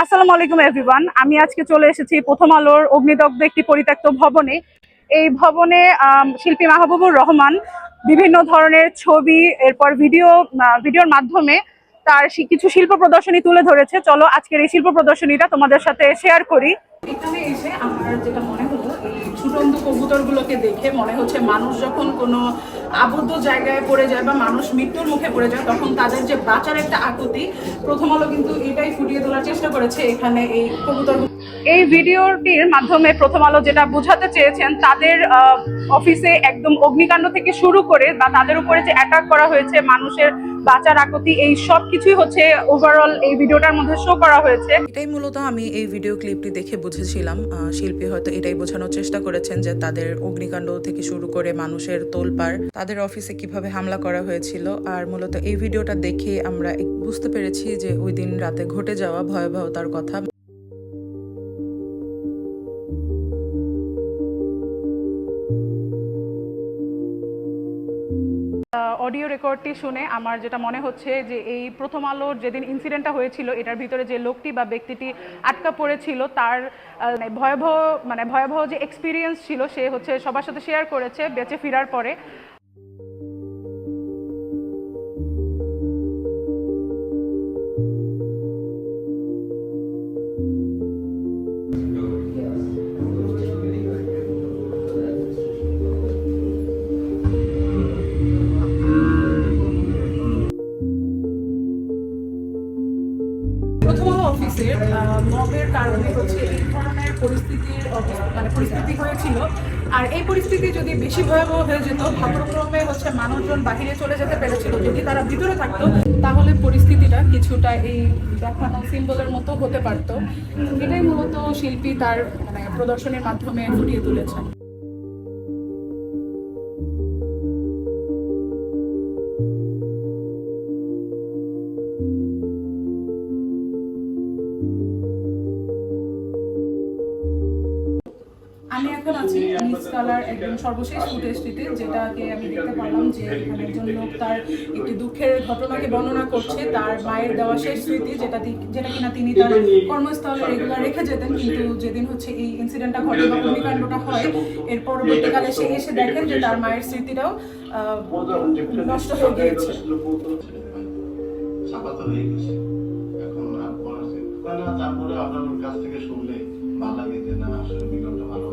আসসালামু আলাইকুম এভরিওয়ান। আমি আজকে চলে এসেছি প্রথম আলোর অগ্নিদগ্ধ একটি পরিত্যক্ত ভবনে। এই ভবনে শিল্পী মাহবুবুর রহমান বিভিন্ন ধরনের ছবি এরপর ভিডিওর মাধ্যমে তার কিছু শিল্প প্রদর্শনী তুলে ধরেছে। চলো আজকের এই শিল্প প্রদর্শনীটা তোমাদের সাথে শেয়ার করি। এখানে এসে আমার যেটা মনে হলো, এই ছুটন্ত কবুতরগুলোকে দেখে মনে হচ্ছে মানুষ যখন কোনো আবদ্ধ জায়গায় পড়ে যায় বা মানুষ মৃত্যুর মুখে পড়ে যায়, তখন তাদের যে বাঁচার একটা আকুতি, প্রথম আলো কিন্তু এটাই ফুটিয়ে তোলার চেষ্টা করেছে এখানে এই কবুতর। এই ভিডিওটির মাধ্যমে প্রথম আলো যেটা বোঝাতে চেয়েছেন, তাদের অফিসে একদম অগ্নিকাণ্ড থেকে শুরু করে বা তাদের উপরে যে অ্যাটাক করা হয়েছে, মানুষের বাঁচার আকুতি, এই সব কিছুই হচ্ছে ওভারঅল এই ভিডিওটার মধ্যে শো করা হয়েছে। এটাই মূলত আমি এই ভিডিও ক্লিপটি দেখে বুঝেছিলাম। শিল্পী হয়তো এটাই বোঝানোর চেষ্টা করেছেন যে তাদের অগ্নিকাণ্ড থেকে শুরু করে মানুষের তোলপাড়, তাদের অফিসে কিভাবে হামলা করা হয়েছিল। আর মূলত এই ভিডিওটা দেখে আমরা বুঝতে পেরেছি যে ওই দিন রাতে ঘটে যাওয়া ভয়াবহতার কথা। অডিও রেকর্ডটি শুনে আমার যেটা মনে হচ্ছে যে এই প্রথম আলোর যেদিন ইনসিডেন্টটা হয়েছিল, এটার ভিতরে যে লোকটি বা ব্যক্তিটি আটকা পড়েছিল, তার ভয়াবহ যে এক্সপিরিয়েন্স ছিল, সে হচ্ছে সবার সাথে শেয়ার করেছে বেঁচে ফেরার পরে। প্রথম আলো অফিসের মবের কারণে হচ্ছে এই ধরনের পরিস্থিতি হয়েছিল। আর এই পরিস্থিতি যদি বেশি ভয়াবহ হয়ে যেত, ভাগ্যক্রমে হচ্ছে মানুষজন বাহিরে চলে যেতে পেরেছিল। যদি তারা ভিতরে থাকতো, তাহলে পরিস্থিতিটা কিছুটা এই দেখানো সিম্বলের মতো হতে পারতো। এটাই মূলত শিল্পী তার প্রদর্শনীর মাধ্যমে ফুটিয়ে তুলেছেন। আমি এখন আছি মিস কালার একদম সর্বশেষ ফুটেজটিতে, যেটাকে আমি দেখতে পারলাম যে এখানে একজন লোক তার একটি দুঃখের ঘটনাকে বর্ণনা করছে, তার মায়ের দেওয়া শেষ স্মৃতি, যেটা কিনা তিনি তার কর্মস্থলে রেগুলার রেখে যেতেন। কিন্তু যেদিন হচ্ছে এই ইনসিডেন্টটা ঘটে বা অগ্নিকাণ্ডটা হয়, এর পরবর্তীকালে সে এসে দেখেন যে তার মায়ের স্মৃতিটাও নষ্ট হয়ে গিয়েছে। তারপরে আপনার কাছ থেকে শুনলে ভালো লাগে যে না আসলে বিজ্ঞানটা ভালো